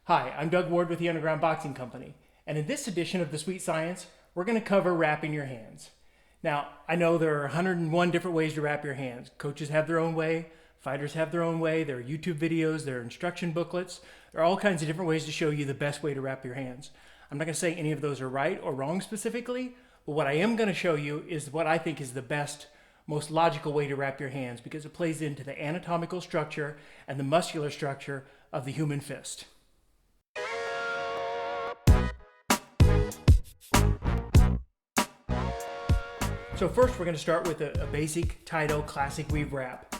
Hi, I'm Doug Ward with the Underground Boxing Company, and in this edition of The Sweet Science, we're going to cover wrapping your hands. Now, I know there are 101 different ways to wrap your hands. Coaches have their own way, fighters have their own way, there are YouTube videos, there are instruction booklets, there are all kinds of different ways to show you the best way to wrap your hands. I'm not going to say any of those are right or wrong specifically, but what I am going to show you is what I think is the best, most logical way to wrap your hands because it plays into the anatomical structure and the muscular structure of the human fist. So first we're going to start with a basic Taito classic weave wrap.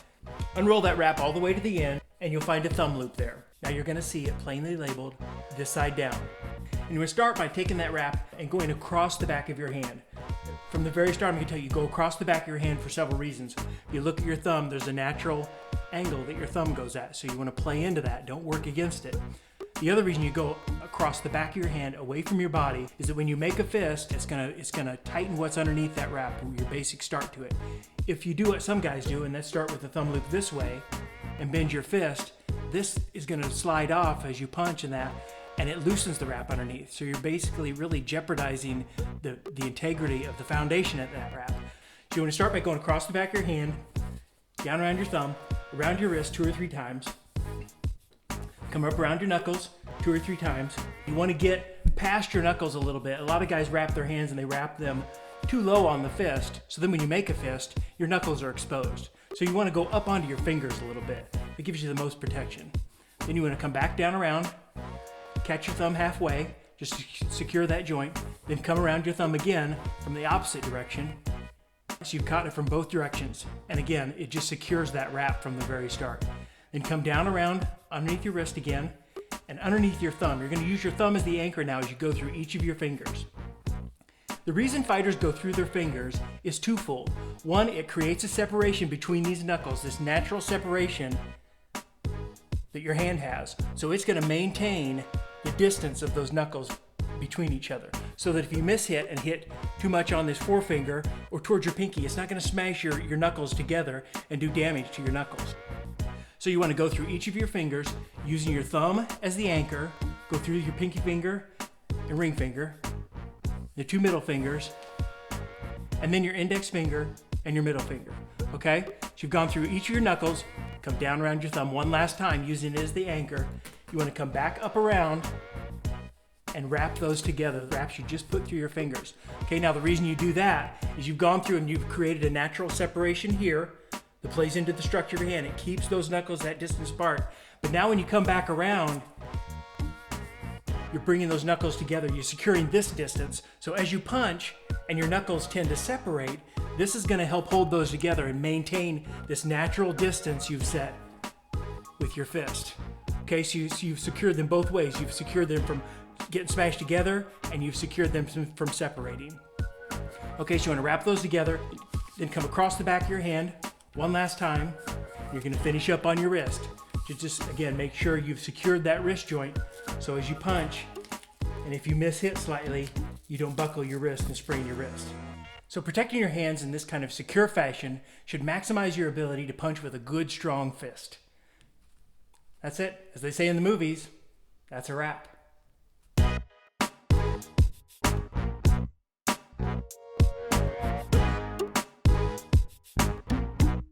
Unroll that wrap all the way to the end and you'll find a thumb loop there. Now you're going to see it plainly labeled this side down. And you're going to start by taking that wrap and going across the back of your hand. From the very start I'm going to tell you go across the back of your hand for several reasons. If you look at your thumb, there's a natural angle that your thumb goes at, so you want to play into that, don't work against it. The other reason you go across the back of your hand away from your body is that when you make a fist, it's gonna tighten what's underneath that wrap, your basic start to it. If you do what some guys do, and that's start with the thumb loop this way and bend your fist, this is gonna slide off as you punch and it loosens the wrap underneath. So you're basically really jeopardizing the integrity of the foundation of that wrap. So you wanna start by going across the back of your hand, down around your thumb, around your wrist 2 or 3 times. Come up around your knuckles 2 or 3 times. You want to get past your knuckles a little bit. A lot of guys wrap their hands and they wrap them too low on the fist. So then when you make a fist, your knuckles are exposed. So you want to go up onto your fingers a little bit. It gives you the most protection. Then you want to come back down around, catch your thumb halfway, just secure that joint. Then come around your thumb again from the opposite direction. So you've caught it from both directions. And again, it just secures that wrap from the very start. Then come down around underneath your wrist again and underneath your thumb. You're going to use your thumb as the anchor now as you go through each of your fingers. The reason fighters go through their fingers is twofold. One, it creates a separation between these knuckles, this natural separation that your hand has. So it's going to maintain the distance of those knuckles between each other. So that if you mishit and hit too much on this forefinger or towards your pinky, it's not going to smash your knuckles together and do damage to your knuckles. So you want to go through each of your fingers using your thumb as the anchor, go through your pinky finger and ring finger, the 2 middle fingers, and then your index finger and your middle finger, okay? So you've gone through each of your knuckles, come down around your thumb one last time using it as the anchor. You want to come back up around and wrap those together, the wraps you just put through your fingers. Okay, now the reason you do that is you've gone through and you've created a natural separation here that plays into the structure of your hand. It keeps those knuckles that distance apart. But now when you come back around, you're bringing those knuckles together. You're securing this distance. So as you punch and your knuckles tend to separate, this is going to help hold those together and maintain this natural distance you've set with your fist. Okay, so you've secured them both ways. You've secured them from getting smashed together and you've secured them from separating. Okay, so you want to wrap those together, then come across the back of your hand one last time. You're going to finish up on your wrist. Just again, make sure you've secured that wrist joint so as you punch, and if you miss-hit slightly, you don't buckle your wrist and sprain your wrist. So protecting your hands in this kind of secure fashion should maximize your ability to punch with a good, strong fist. That's it. As they say in the movies, that's a wrap.